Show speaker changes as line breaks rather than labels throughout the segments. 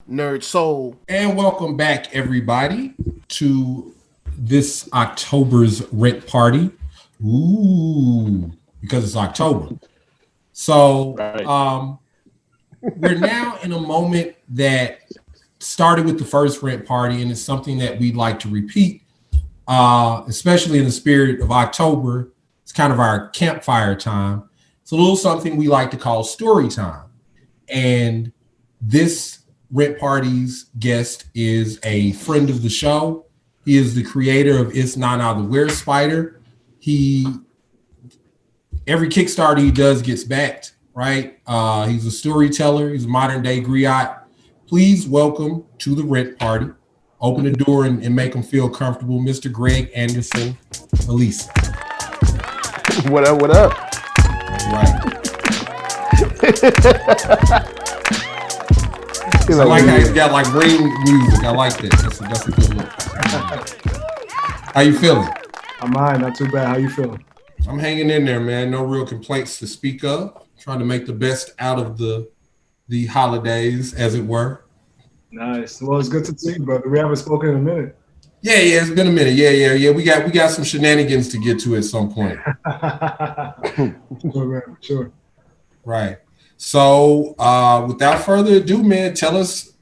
ThatNERDSoul.
And welcome back, everybody, to this October's rent party. Ooh, because it's October. So we're now in a moment that started with the first rent party, and it's something that we'd like to repeat, especially in the spirit of October. It's kind of our campfire time. It's a little something we like to call story time. And this rent party's guest is a friend of the show. He is the creator of Isnana the Werespider. Every Kickstarter he does gets backed, right? He's a storyteller. He's a modern day griot. Please welcome to the rent party. Open the door and make him feel comfortable, Mr. Greg Anderson Elysée.
What up, what up?
Right. I like how he's got like ring music. I like this. That's a good look. How you feeling?
I'm fine, not too bad. How you feeling?
I'm hanging in there, man. No real complaints to speak of. Trying to make the best out of the holidays, as it were.
Nice. Well, it's good to see you, brother. We haven't spoken in a minute.
Yeah, it's been a minute. Yeah. We got some shenanigans to get to at some point.
Sure, man. Sure.
Right. So, without further ado, man, tell us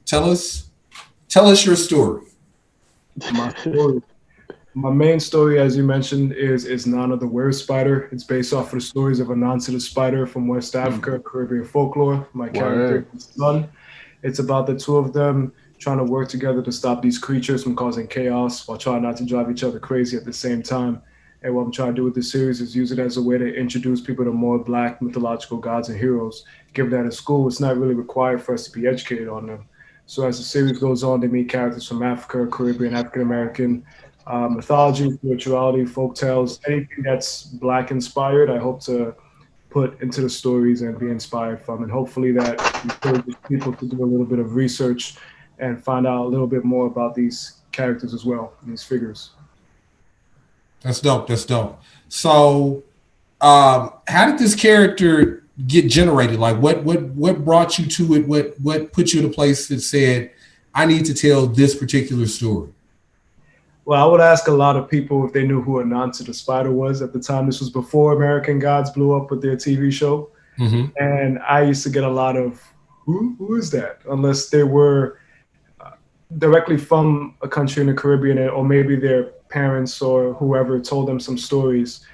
your story.
My story. My main story, as you mentioned, is Isnana the Werespider. It's based off of the stories of Anansi the Spider from West Africa, Caribbean folklore. My character is son. It's about the two of them trying to work together to stop these creatures from causing chaos while trying not to drive each other crazy at the same time. And what I'm trying to do with this series is use it as a way to introduce people to more Black mythological gods and heroes. Given that in school, it's not really required for us to be educated on them. So as the series goes on, they meet characters from Africa, Caribbean, African-American, mythology, spirituality, folktales, anything that's Black inspired, I hope to put into the stories and be inspired from. And hopefully that encourages people to do a little bit of research and find out a little bit more about these characters as well, these figures.
That's dope. So, how did this character get generated? Like, what brought you to it? What put you in a place that said, I need to tell this particular story?
Well, I would ask a lot of people if they knew who Anansi the Spider was at the time. This was before American Gods blew up with their TV show. Mm-hmm. And I used to get a lot of, who is that? Unless they were directly from a country in the Caribbean, or maybe their parents or whoever told them some stories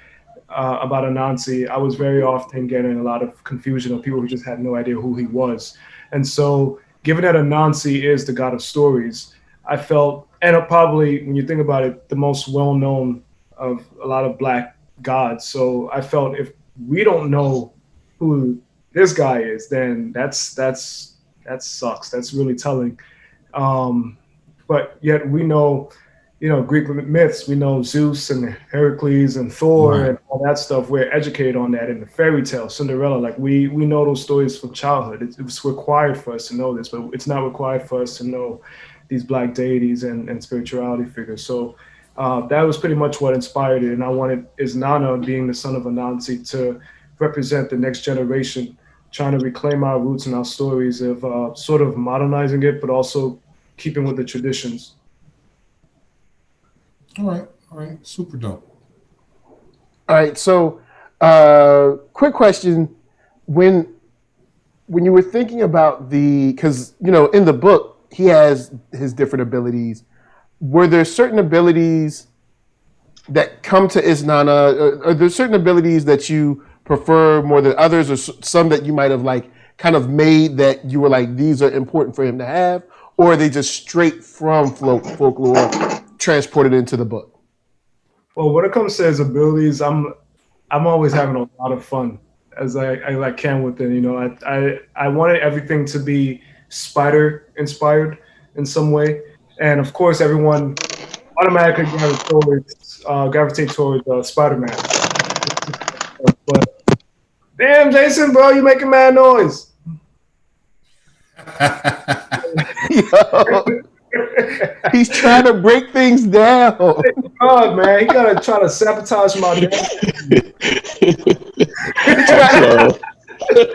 about Anansi. I was very often getting a lot of confusion of people who just had no idea who he was. And so given that Anansi is the god of stories, I felt, and probably when you think about it, the most well-known of a lot of Black gods. So I felt if we don't know who this guy is, then that sucks. That's really telling. But yet we know, Greek myths, we know Zeus and Heracles and Thor and all that stuff. We're educated on that in the fairy tale, Cinderella. Like we know those stories from childhood. It's required for us to know this, but it's not required for us to know these Black deities and spirituality figures. So that was pretty much what inspired it. And I wanted Isnana, being the son of Anansi, to represent the next generation, trying to reclaim our roots and our stories of sort of modernizing it, but also keeping with the traditions.
All right. Super dope.
All right, so quick question. When you were thinking about because, in the book, he has his different abilities. Were there certain abilities that come to Isnana? Are there certain abilities that you prefer more than others, or some that you might have kind of made that you were like, these are important for him to have? Or are they just straight from folklore transported into the book?
Well, when it comes to his abilities, I'm always having a lot of fun as I can with it. I wanted everything to be spider inspired in some way, and of course, everyone automatically gravitate towards Spider-Man. But damn, Jason, bro, you making mad noise.
Yo, he's trying to break things down.
God, man, he gotta try to sabotage my day.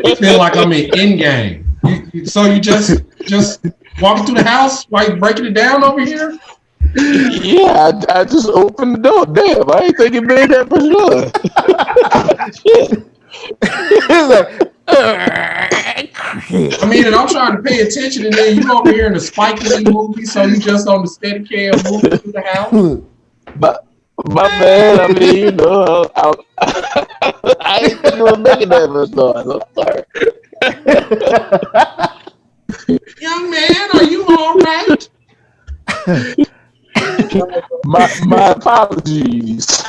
I feel like I'm in Endgame. So you just walking through the house while you breaking it down over here?
Yeah, I just opened the door. Damn, I ain't thinking big that for sure.
I mean, and I'm trying to pay attention, and then you over here in a Spike Lee movie, so you just on the steady cam moving through the house.
But my man, I mean, you know, I ain't thinking of making that much noise. I'm sorry.
Young man, are you all right?
My apologies.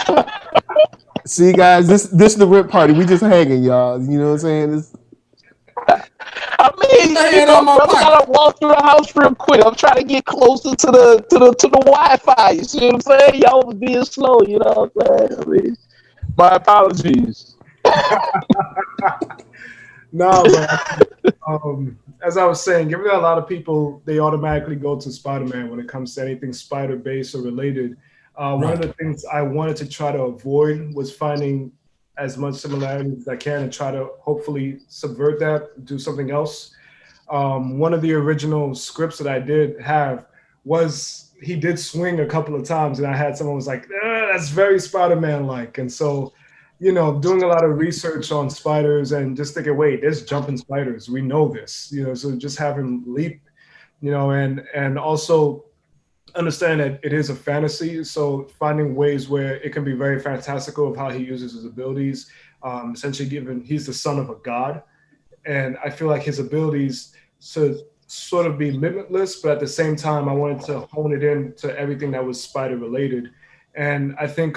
See, guys, this is the rip party. We just hanging, y'all. You know what I'm saying?
I mean, you know, brother, gotta walk through the house real quick. I'm trying to get closer to the Wi-Fi. You see what I'm saying? Y'all was being slow. You know what I'm saying? I mean, my apologies.
No, but as I was saying, given that a lot of people, they automatically go to Spider-Man when it comes to anything spider-based or related. One of the things I wanted to try to avoid was finding as much similarity as I can and try to hopefully subvert that, do something else. One of the original scripts that I did have was he did swing a couple of times, and I had someone was like, that's very Spider-Man-like. And so, you know, doing a lot of research on spiders and just thinking, wait, there's jumping spiders. We know this, you know, so just have him leap, you know, and also understand that it is a fantasy. So finding ways where it can be very fantastical of how he uses his abilities, essentially given he's the son of a god. And I feel like his abilities should sort of be limitless, but at the same time, I wanted to hone it in to everything that was spider related. And I think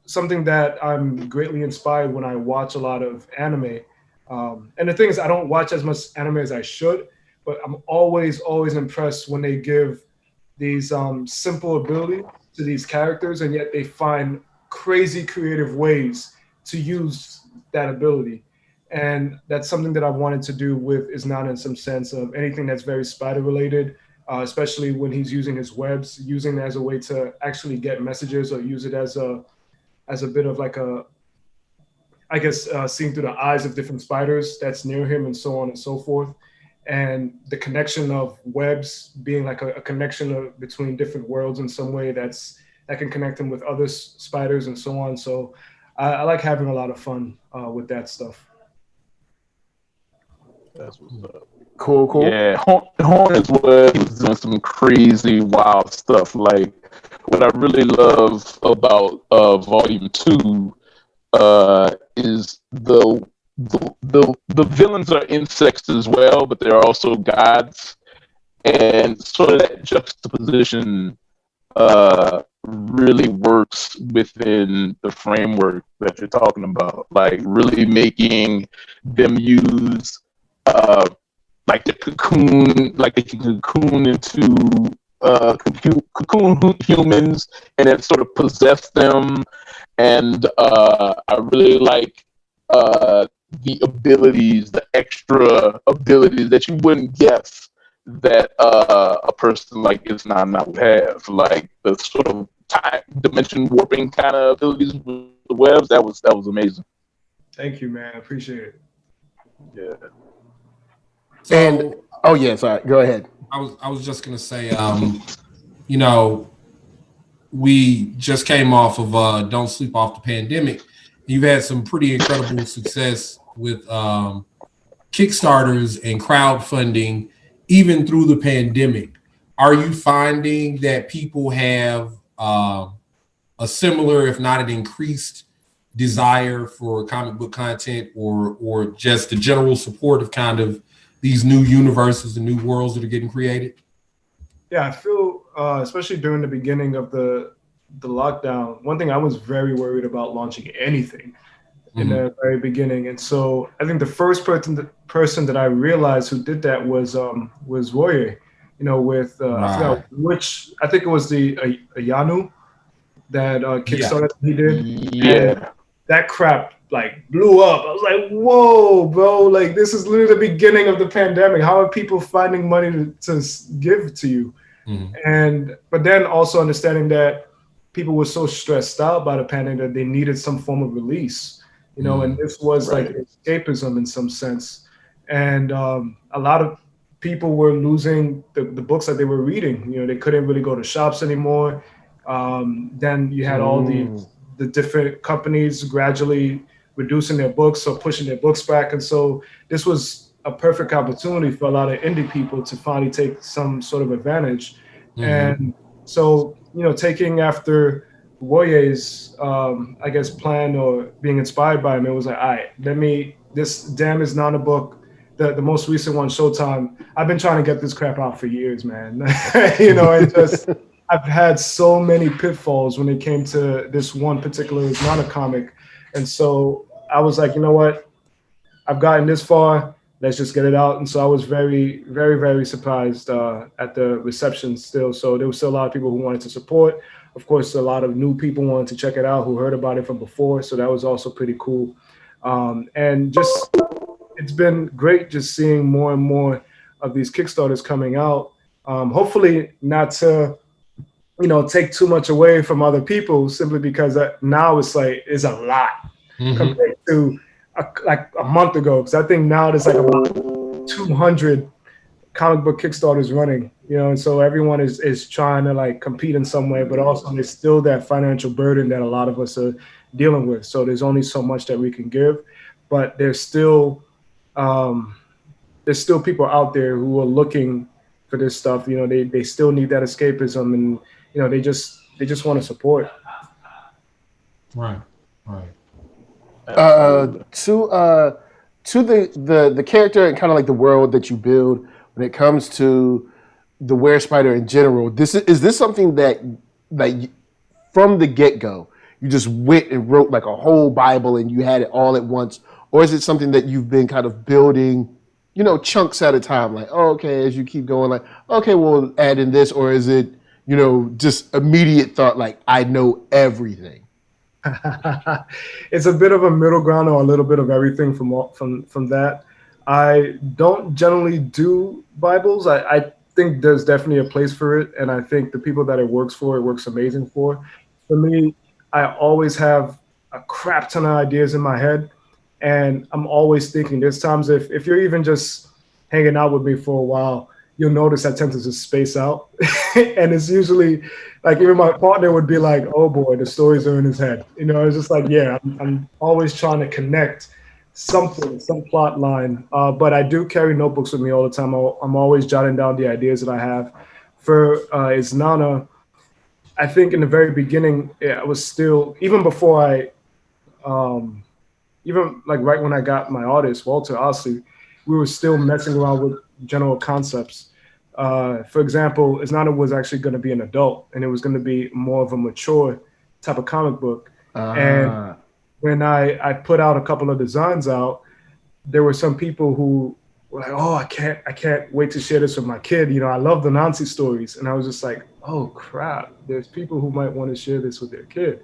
something that I'm greatly inspired when I watch a lot of anime. And the thing is, I don't watch as much anime as I should, but I'm always impressed when they give these simple abilities to these characters, and yet they find crazy creative ways to use that ability. And that's something that I wanted to do with Isnana in some sense of anything that's very spider related, especially when he's using his webs, using it as a way to actually get messages or use it as a bit of like seeing through the eyes of different spiders that's near him and so on and so forth. And the connection of webs being like a connection between different worlds in some way that can connect him with other spiders and so on. So I like having a lot of fun with that stuff.
That's what's up.
Cool.
Yeah, Horn is where he was doing some crazy, wild stuff. Like what I really love about Volume 2 is the villains are insects as well, but they're also gods, and sort of that juxtaposition really works within the framework that you're talking about. Like really making them use like the cocoon, like they can cocoon into cocoon humans and then sort of possess them. And I really like the abilities, the extra abilities that you wouldn't guess that a person like Isnana would have, like the sort of time dimension warping kind of abilities with the webs. That was amazing.
Thank you, man. I appreciate it.
Yeah.
So,
and sorry, go ahead.
I was just gonna say, you know, we just came off of Don't Sleep Off the Pandemic. You've had some pretty incredible success with Kickstarters and crowdfunding, even through the pandemic. Are you finding that people have a similar, if not an increased, desire for comic book content, or just the general support of kind of these new universes and new worlds that are getting created?
Yeah, I feel, especially during the beginning of the lockdown, one thing I was very worried about launching anything in the very beginning. And so I think the first person that I realized who did that was Roye, you know, with, I forgot which, I think it was the Ayanu, that Kickstarter he did.
Yeah.
And that crap like blew up. I was like, whoa, bro, like this is literally the beginning of the pandemic. How are people finding money to give to you? But then also understanding that people were so stressed out by the pandemic that they needed some form of release, and this was like escapism in some sense. And a lot of people were losing the books that they were reading. You know, they couldn't really go to shops anymore. Then you had all the different companies gradually reducing their books or pushing their books back. And so this was a perfect opportunity for a lot of indie people to finally take some sort of advantage. And so, you know, taking after Woye's, I guess, plan or being inspired by him, it was like, all right, this damn Isnana book, the most recent one, Showtime, I've been trying to get this crap out for years, man. You know, it just, I've had so many pitfalls when it came to this one particular Isnana comic. And so I was like, you know what? I've gotten this far. Let's just get it out. And so I was very, very, very surprised at the reception still. So there was still a lot of people who wanted to support. Of course, a lot of new people wanted to check it out who heard about it from before. So that was also pretty cool. And just, it's been great just seeing more and more of these Kickstarters coming out. Hopefully not to, you know, take too much away from other people, simply because now it's like, it's a lot compared to like a month ago. Because I think now there's like about 200 comic book Kickstarters running, you know, and so everyone is trying to like compete in some way, but also there's still that financial burden that a lot of us are dealing with. So there's only so much that we can give, but there's still people out there who are looking for this stuff. You know, they still need that escapism, and you know, they just want to support.
Right.
To the character and kind of like the world that you build when it comes to the Were-Spider in general, is this something that like from the get-go you just went and wrote like a whole Bible and you had it all at once, or is it something that you've been kind of building, you know, chunks at a time, like, oh, okay, as you keep going, like, okay, we'll add in this, or is it, you know, just immediate thought, like, I know everything?
It's a bit of a middle ground, or a little bit of everything from that. I don't generally do Bibles. I think there's definitely a place for it, and I think the people that it works amazing for. For me, I always have a crap ton of ideas in my head, and I'm always thinking. There's times if you're even just hanging out with me for a while, you'll notice I tend to just space out. And it's usually like, even my partner would be like, oh boy, the stories are in his head. You know, it's just like, yeah, I'm always trying to connect something, some plot line. But I do carry notebooks with me all the time. I'm always jotting down the ideas that I have. For Isnana, I think in the very beginning, I was still, even before even like right when I got my artist, Walter Osley, we were still messing around with general concepts. For example, Isnana was actually going to be an adult, and it was going to be more of a mature type of comic book. And when I put out a couple of designs out, there were some people who were like, oh, I can't wait to share this with my kid. You know, I love the Nancy stories. And I was just like, oh crap, there's people who might want to share this with their kid.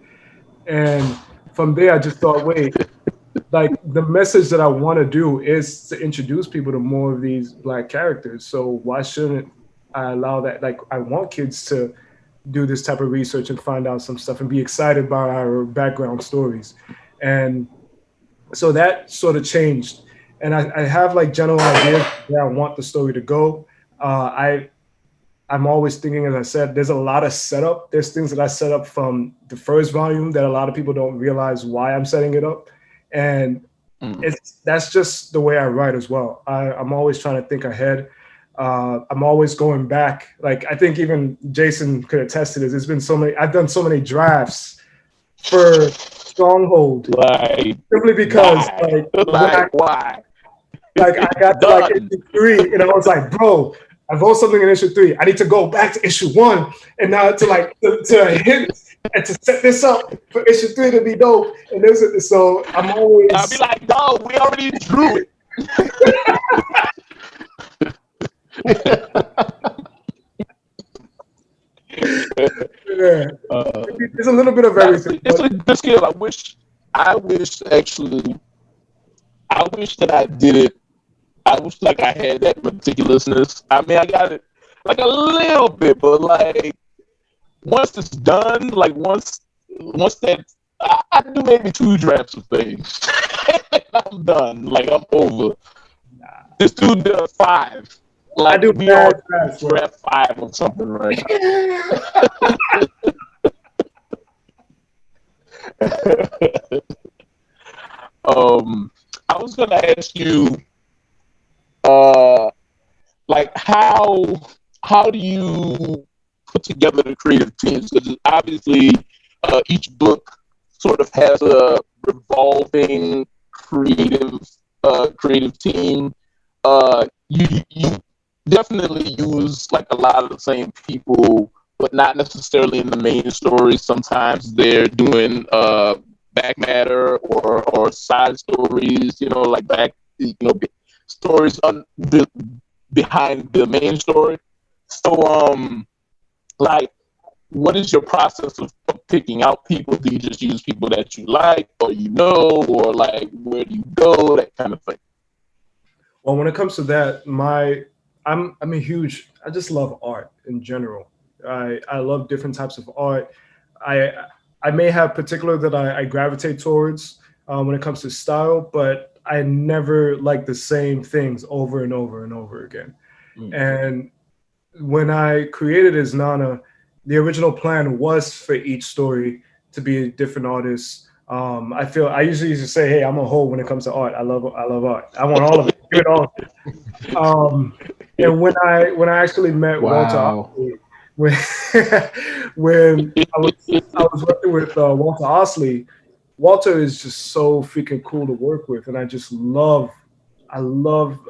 And from there, I just thought, wait, like the message that I want to do is to introduce people to more of these Black characters. So why shouldn't I allow that? Like, I want kids to do this type of research and find out some stuff and be excited by our background stories. And so that sort of changed. And I have like general ideas where I want the story to go. I'm always thinking, as I said, there's a lot of setup. There's things that I set up from the first volume that a lot of people don't realize why I'm setting it up. And that's just the way I write as well. I'm always trying to think ahead. I'm always going back. Like, I think even Jason could attest to this. There's been so many, I've done so many drafts for Stronghold.
Like,
simply because
why?
Like, I got to like issue 3 and I was like, bro, I wrote something in issue 3. I need to go back to issue 1 and now to hint and to set this up for issue 3 to be dope. And there's so I'm always.
I'll be like, no, we already drew it.
Yeah. It's a little bit of everything.
It's a good skill. I wish that I did it. I wish like I had that meticulousness. I mean, I got it like a little bit, but like once it's done, like once that I do maybe 2 drafts of things. I'm done. Like, I'm over. This dude does 5. Like
I do
we are
fast work.
draft 5 or something right now. I was gonna ask you, like how do you put together the creative teams? Because obviously, each book sort of has a revolving creative team. You definitely use like a lot of the same people, but not necessarily in the main story. Sometimes they're doing back matter or side stories, like stories behind the main story. So like, what is your process of picking out people? Do you just use people that you like or or like where do you go, that kind of thing?
Well, when it comes to that, I'm a huge. I just love art in general. I love different types of art. I may have particular that I gravitate towards when it comes to style, but I never like the same things over and over and over again. And when I created Isnana, the original plan was for each story to be a different artist. I usually used to say, "Hey, I'm a hoe when it comes to art. I love art. I want all of it. Give it all." And when I actually met Walter Osley, when I was working with Walter Osley, Walter is just so freaking cool to work with, and I love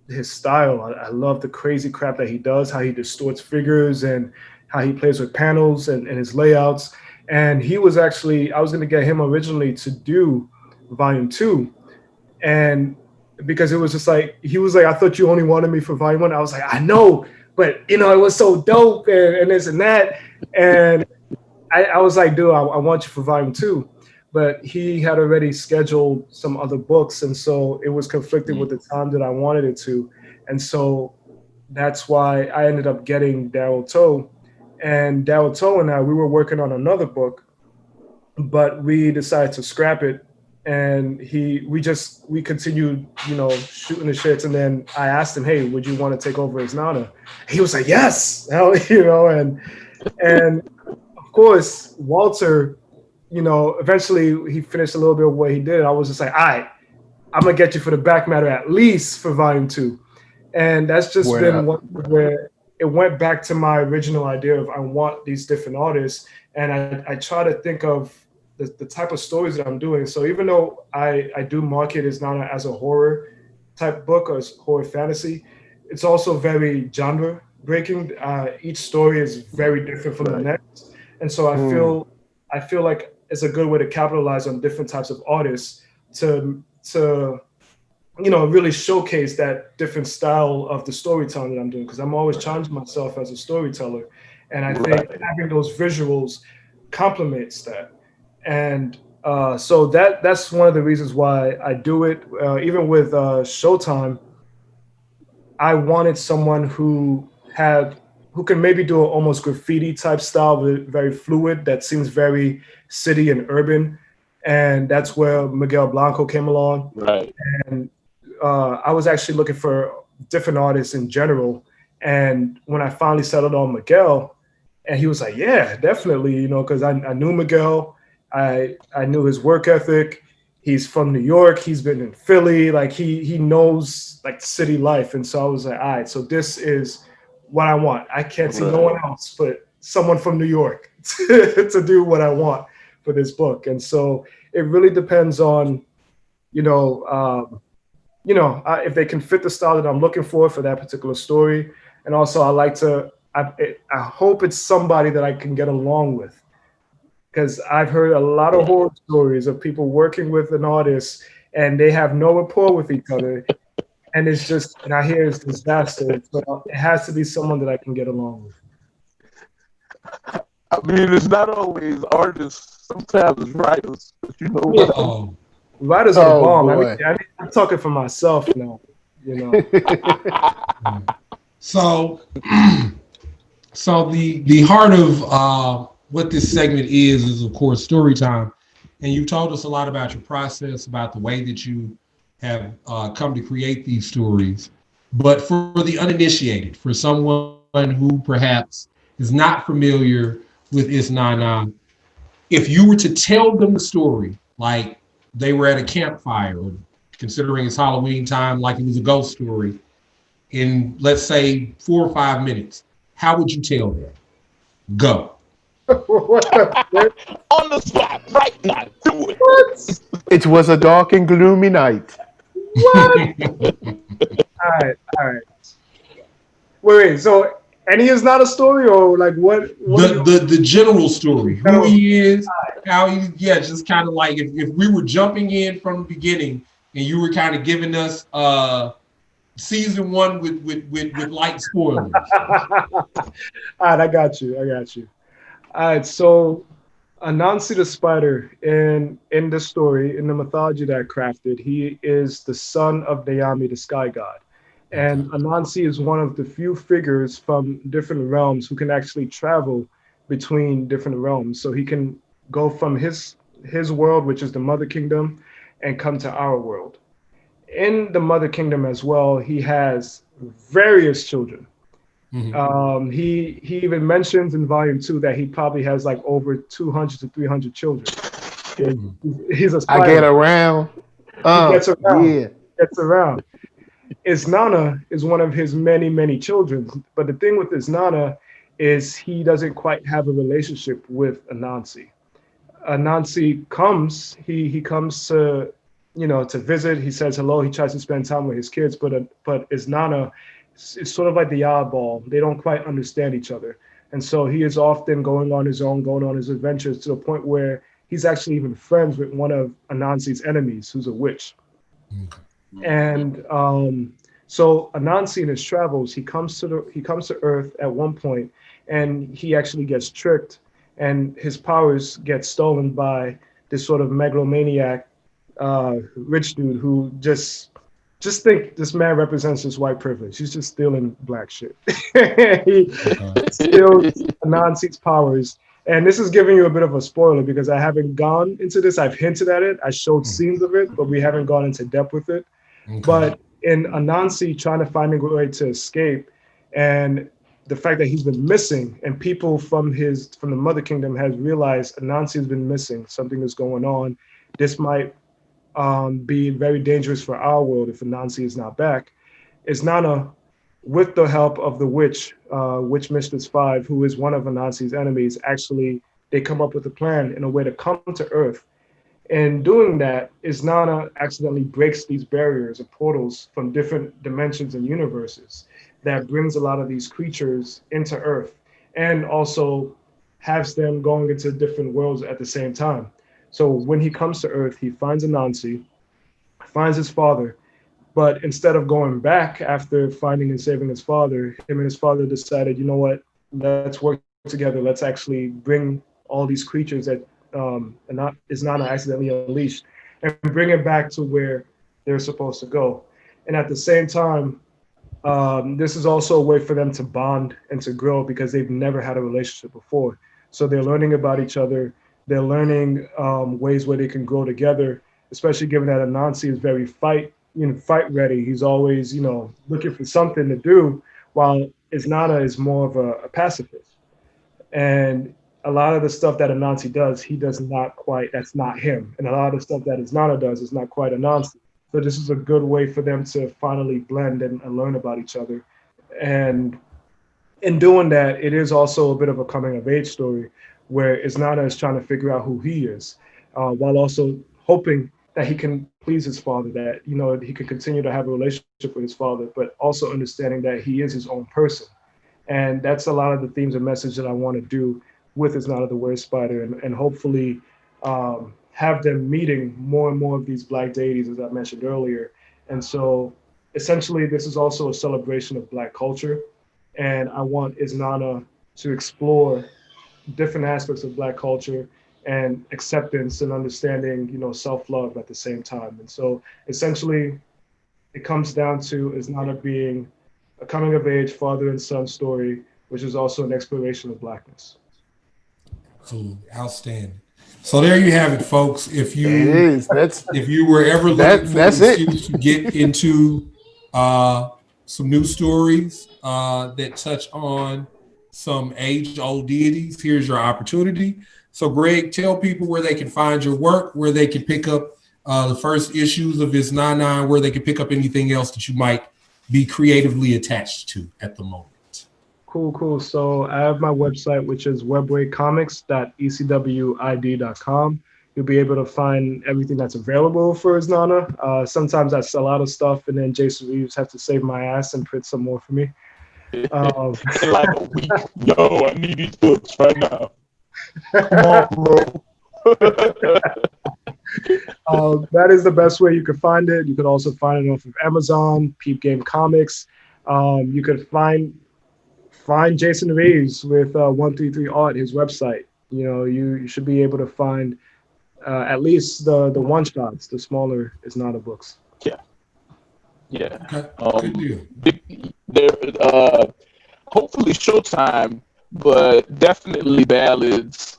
his style. I love the crazy crap that he does, how he distorts figures and how he plays with panels and his layouts. And I was going to get him originally to do volume 2. And because it was just like, he was like, "I thought you only wanted me for volume 1. I was like, "I know, but it was so dope and this and that." And I was like, "Dude, I want you for volume 2. But he had already scheduled some other books, and so it was conflicted with the time that I wanted it to. And so that's why I ended up getting Darryl Toe. And Darryl Toe and I, we were working on another book, but we decided to scrap it. And we continued, shooting the shits. And then I asked him, "Hey, would you want to take over Isnana?" He was like, "Yes." And of course, Walter, eventually he finished a little bit of what he did. I was just like, "All right, I'm gonna get you for the back matter at least for volume 2." And that's just been one where it went back to my original idea of I want these different artists. And I try to think of the type of stories that I'm doing. So even though I do market Isnana as a horror type book or horror fantasy, it's also very genre breaking. Each story is very different from the next. And so I feel like it's a good way to capitalize on different types of artists to really showcase that different style of the storytelling that I'm doing, because I'm always challenging myself as a storyteller. And I think having those visuals complements that. And so that's one of the reasons why I do it. Even with Showtime, I wanted someone who can maybe do an almost graffiti type style, very fluid, that seems very city and urban. And that's where Miguel Blanco came along.
Right.
And I was actually looking for different artists in general. And when I finally settled on Miguel, and he was like, "Yeah, definitely," because I knew Miguel. I knew his work ethic. He's from New York. He's been in Philly. Like he knows like city life. And so I was like, "All right, so this is what I want. I can't see no one else but someone from New York to do what I want for this book." And so it really depends on, if they can fit the style that I'm looking for that particular story. And also I hope it's somebody that I can get along with, because I've heard a lot of horror stories of people working with an artist and they have no rapport with each other. And I hear it's disaster. So it has to be someone that I can get along with.
I mean, it's not always artists. Sometimes it's writers. But
writers are the bomb. I'm talking for myself now.
So the heart of what this segment is of course story time, and you told us a lot about your process, about the way that you have come to create these stories. But for the uninitiated, for someone who perhaps is not familiar with Isnana, if you were to tell them the story, like they were at a campfire, or considering it's Halloween time, like it was a ghost story, in, let's say, 4 or 5 minutes, how would you tell them? Go.
What the
On the spot, right now, do it.
what?
It was a dark and gloomy night.
All right. Wait. So, any is not a story, or like what?
The general story, who he is, how he, just kind of like if we were jumping in from the beginning and you were kind of giving us season 1 with light spoilers.
All right, I got you. All right, so Anansi the Spider in the story, in the mythology that I crafted, he is the son of Dayami, the sky god. And Anansi is one of the few figures from different realms who can actually travel between different realms. So he can go from his world, which is the Mother Kingdom, and come to our world. In the Mother Kingdom as well, he has various children. Mm-hmm. He even mentions in volume 2 that he probably has like over 200 to 300 children. He's a spider.
I get around.
He gets around.
Yeah.
Gets around. Isnana is one of his many, many children. But the thing with Isnana is he doesn't quite have a relationship with Anansi. Anansi comes, he comes to, to visit. He says hello. He tries to spend time with his kids, but Isnana is sort of like the oddball. They don't quite understand each other. And so he is often going on his own, going on his adventures to the point where he's actually even friends with one of Anansi's enemies, who's a witch. And so Anansi in his travels, he comes to Earth at one point, and he actually gets tricked, and his powers get stolen by this sort of megalomaniac rich dude who just think this man represents his white privilege. He's just stealing black shit. He steals Anansi's powers. And this is giving you a bit of a spoiler because I haven't gone into this. I've hinted at it. I showed scenes of it, but we haven't gone into depth with it. Okay. But in Anansi trying to find a way to escape, and the fact that he's been missing, and people from the Mother Kingdom has realized Anansi has been missing. Something is going on. This might be very dangerous for our world if Anansi is not back. Isnana, with the help of the witch Mistress 5, who is one of Anansi's enemies, actually they come up with a plan in a way to come to Earth. In doing that, Isnana accidentally breaks these barriers or portals from different dimensions and universes that brings a lot of these creatures into Earth, and also has them going into different worlds at the same time. So when he comes to Earth, he finds Anansi, finds his father, but instead of going back after finding and saving his father, him and his father decided, you know what, let's work together. Let's actually bring all these creatures that Isnana accidentally unleashed and bring it back to where they're supposed to go. And at the same time, this is also a way for them to bond and to grow because they've never had a relationship before. So they're learning about each other. They're learning ways where they can grow together, especially given that Anansi is very fight ready. He's always, looking for something to do, while Isnana is more of a pacifist. And a lot of the stuff that Anansi does, he does not quite, that's not him. And a lot of the stuff that Isnana does is not quite Anansi. So this is a good way for them to finally blend and learn about each other. And in doing that, it is also a bit of a coming of age story where Isnana is trying to figure out who he is, while also hoping that he can please his father, that, he can continue to have a relationship with his father, but also understanding that he is his own person. And that's a lot of the themes and message that I want to do with Isnana the Weird Spider, and hopefully have them meeting more and more of these Black deities, as I mentioned earlier. And so essentially, this is also a celebration of Black culture. And I want Isnana to explore different aspects of Black culture and acceptance and understanding, self-love at the same time. And so essentially, it comes down to Isnana being a coming of age father and son story, which is also an exploration of Blackness.
Absolutely. Outstanding. So there you have it, folks. If you were ever looking for an excuse to get into some new stories that touch on some age-old deities. Here's your opportunity. So, Greg, tell people where they can find your work, where they can pick up the first issues of Isnana, and where they can pick up anything else that you might be creatively attached to at the moment.
Cool. So I have my website, which is webwaycomics.ecwid.com. You'll be able to find everything that's available for Isnana. Sometimes I sell out of stuff, and then Jason Reeves has to save my ass and print some more for me.
In like a week. Yo, I need these books right now. Come on, bro.
That is the best way you can find it. You can also find it off of Amazon, Peep Game Comics. You could find Jason Reeves with 133 Art, his website. You know, you should be able to find at least the one shots, the smaller Isnana books.
Yeah.
Okay. Good deal.
There, hopefully Showtime, but definitely Ballads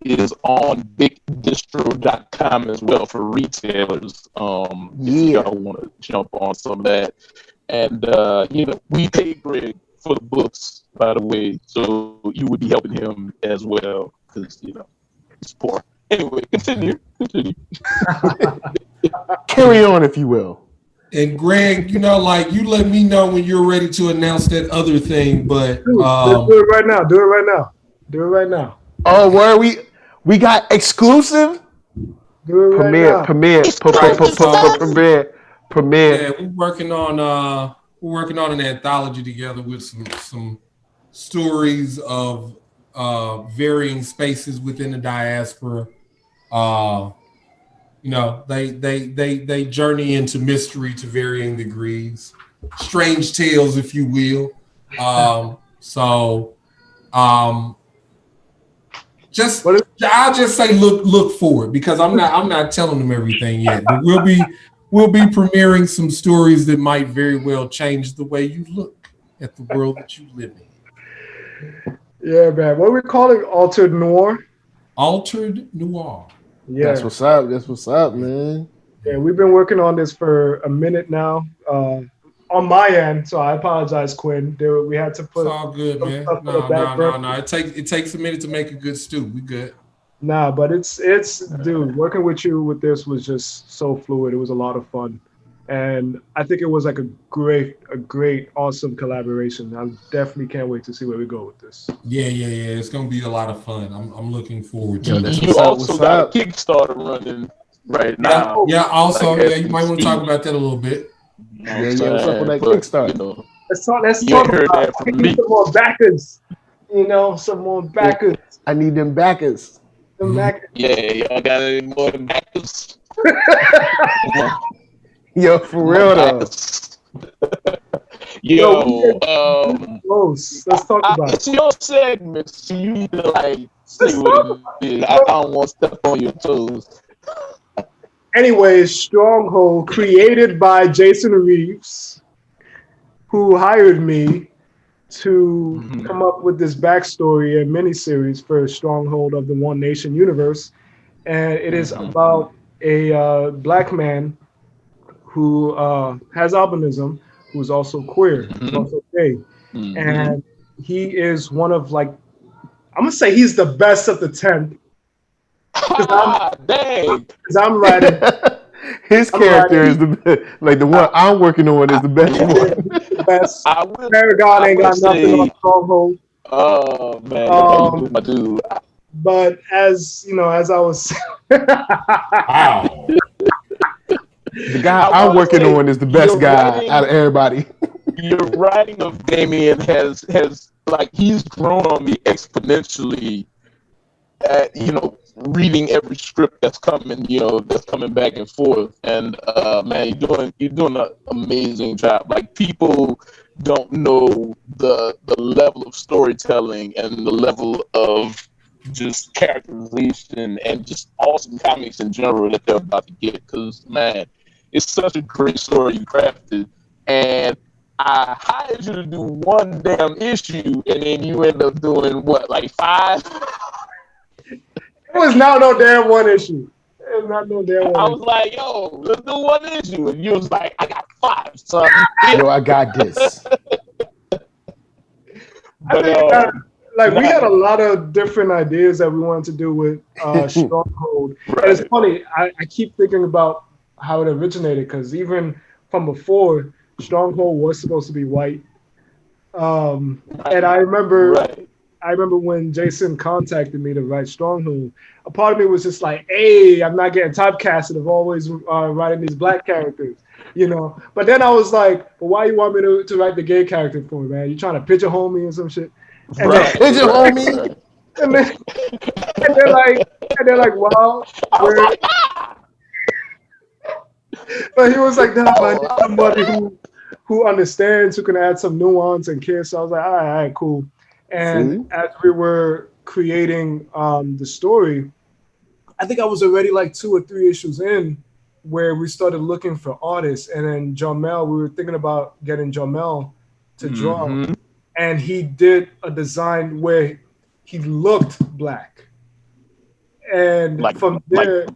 is on bigdistro.com as well for retailers. If y'all want to jump on some of that. And we pay Greg for the books, by the way, so you would be helping him as well, because he's poor. Anyway, continue.
Carry on, if you will.
And Greg, you let me know when you're ready to announce that other thing. But
let's do it right now. Do it right now.
Oh, where we got exclusive?
Do it right now.
Premiere.
Yeah, we're working on an anthology together with some stories of varying spaces within the diaspora. They journey into mystery to varying degrees, strange tales, if you will. I'll just say look forward, because I'm not telling them everything yet. But we'll be premiering some stories that might very well change the way you look at the world that you live in.
Yeah, man. What are we calling Altered Noir?
Altered Noir.
Yeah.
That's what's up, man.
Yeah, we've been working on this for a minute now. On my end, so I apologize, Quinn. We had to put.
It's all good, man. No. It takes a minute to make a good stew. We good.
Nah, but it's dude, working with you with this was just so fluid. It was a lot of fun. And I think it was like a great, awesome collaboration. I definitely can't wait to see where we go with this.
Yeah. It's gonna be a lot of fun. I'm looking forward to it.
You also got a Kickstarter running right now.
Yeah. Also, you might want to talk about that a little bit.
Yeah. What's up with that Kickstarter?
Let's talk about some more backers. Some more backers.
I need them backers.
Yeah, y'all got any more backers?
Yo, for real though.
Let's talk about it.
It's your segment, so you need to say what it is. I don't want to step on your toes.
Anyways, Stronghold, created by Jason Reeves, who hired me to come up with this backstory and miniseries for Stronghold of the One Nation universe. And it is about a black man who has albinism, who's also queer, who's also gay. And he is one of I'm going to say he's the best of the 10. Because I'm writing.
His character is the one I'm working on is the best one.
Best. Paragon ain't got nothing on Stronghold.
Oh man, my dude.
But as I was
Wow.
The guy I'm working on is the best guy out of everybody.
Your writing of Damien has he's grown on me exponentially. Reading every script that's coming, that's coming back and forth, and man, you're doing an amazing job. People don't know the level of storytelling and the level of just characterization and just awesome comics in general that they're about to get. Because man, it's such a great story you crafted, and I hired you to do one damn issue, and then you end up doing what, 5?
It was not no damn one issue. It Not no damn
I
one.
was like, yo, let's do one issue. And you was like, I got 5, son.
Yo, I got this.
I think we had a lot of different ideas that we wanted to do with Stronghold.
Right.
And it's funny, I keep thinking about how it originated, because even from before, Stronghold was supposed to be white. And I remember when Jason contacted me to write Stronghold, a part of me was just like, hey, I'm not getting typecasted of always writing these black characters, you know. But then I was like, well, why you want me to write the gay character for, man? You trying to pigeonhole me or some shit? And
Pigeonhole me?
And they're like, well, but he was like, nah, but I need somebody who understands, who can add some nuance and care. So I was like, all right, cool. And as we were creating the story, I think I was already like 2 or 3 issues in where we started looking for artists. And then Jamel, we were thinking about getting Jamel to draw. And he did a design where he looked black. And like, from there...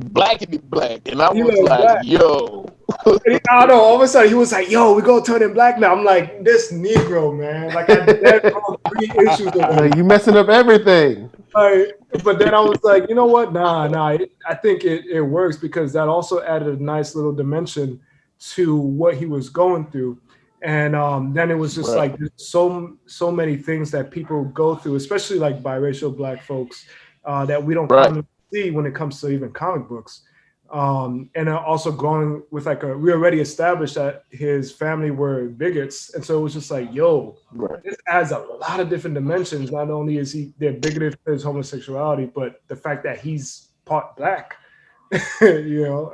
Black. And I was like, black. Yo.
I don't know, all of a sudden he was like, yo, we gonna turn him black now. I'm like, this Negro, man. Like, I did 3 issues already.
You messing up everything.
But then I was like, you know what? Nah. I think it works, because that also added a nice little dimension to what he was going through. And then it was just like so many things that people go through, especially like biracial black folks, that we don't commonly see when it comes to even comic books. And also going with we already established that his family were bigots. And so it was just like, yo, this adds a lot of different dimensions. Not only is they're bigoted for his homosexuality, but the fact that he's part black. You know,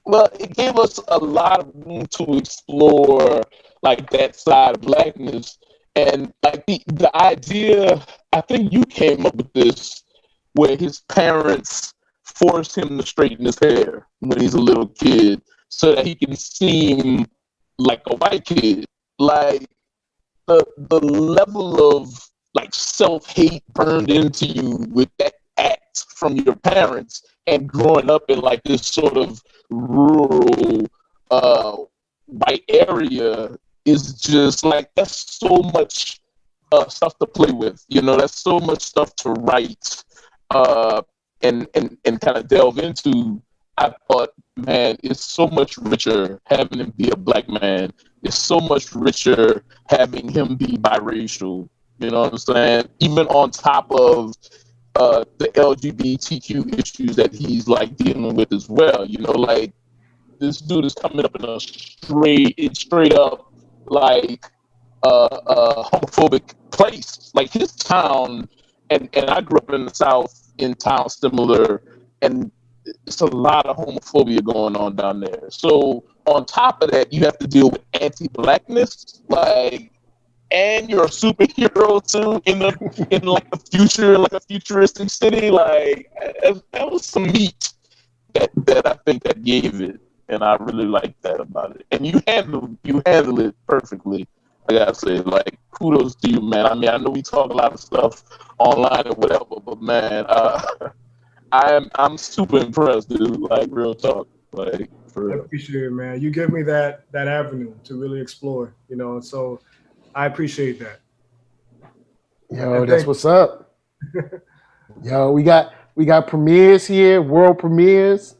Well, it gave us a lot of room to explore like that side of blackness, and like the idea. I think you came up with this, where his parents force him to straighten his hair when he's a little kid, so that he can seem like a white kid. Like the level of like self-hate burned into you with that act from your parents, and growing up in like this sort of rural white area is just like, that's so much stuff to play with, you know. That's so much stuff to write and kind of delve into. I thought, man, it's so much richer having him be a black man. It's so much richer having him be biracial. You know what I'm saying? Even on top of the LGBTQ issues that he's like dealing with as well. You know, like this dude is coming up in a straight up like homophobic place. Like his town, and I grew up in the South, in towns similar, and it's a lot of homophobia going on down there. So on top of that, you have to deal with anti-blackness, like, and you're a superhero too in like a future, like a futuristic city. Like that was some meat that I think that gave it, and I really like that about it. And you handle it perfectly. I gotta say, like, kudos to you, man. I mean, I know we talk a lot of stuff online or whatever, but man, I'm super impressed, dude. Like, real talk, like, for real.
I appreciate it, man. You give me that avenue to really explore, you know. So I appreciate that.
Yo, that's what's up. Yo, we got premieres here, world premieres,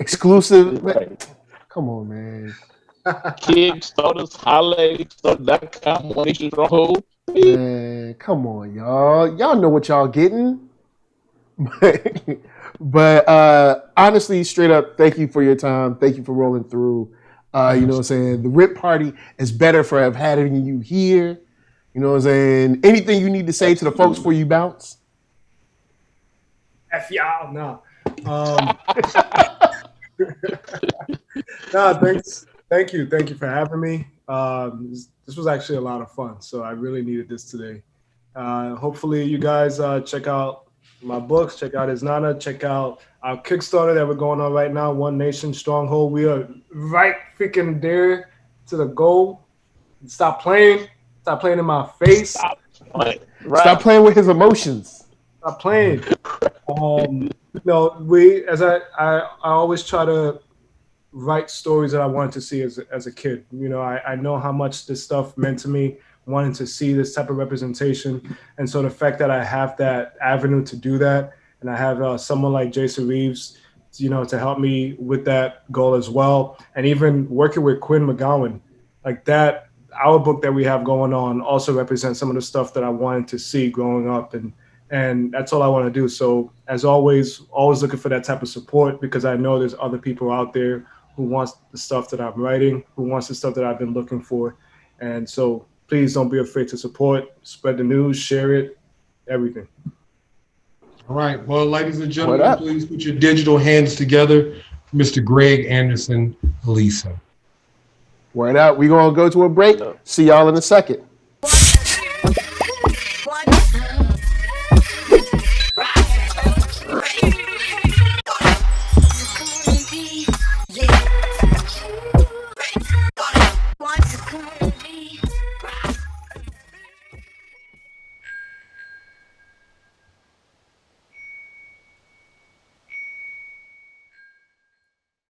exclusive.
Right.
Come on, man.
Kickstarters, Kickstarter.com, Stronghold.
Man, come on, y'all. Y'all know what y'all getting. But honestly, straight up, thank you for your time. Thank you for rolling through. You know what I'm saying? The RIP party is better for having you here. You know what I'm saying? Anything you need to say to the folks before you bounce?
F y'all, no. No, thanks. Thank you for having me. This was actually a lot of fun, so I really needed this today. Hopefully you guys check out my books, check out Isnana, check out our Kickstarter that we're going on right now, One Nation Stronghold. We are right freaking there to the goal. Stop playing in my face.
Stop playing.
Stop playing with his emotions.
Stop playing. No, I always try to write stories that I wanted to see as a kid. You know, I know how much this stuff meant to me, wanting to see this type of representation. And so the fact that I have that avenue to do that, and I have someone like Jason Reeves, you know, to help me with that goal as well. And even working with Quinn McGowan, like that, our book that we have going on also represents some of the stuff that I wanted to see growing up. And that's all I want to do. So as always looking for that type of support, because I know there's other people out there who wants the stuff that I'm writing, who wants the stuff that I've been looking for. And so please don't be afraid to support, spread the news, share it, everything.
All right. Well, ladies and gentlemen, please put your digital hands together for Mr. Greg Anderson Elysée.
Word out. We're going to go to a break. See y'all in a second.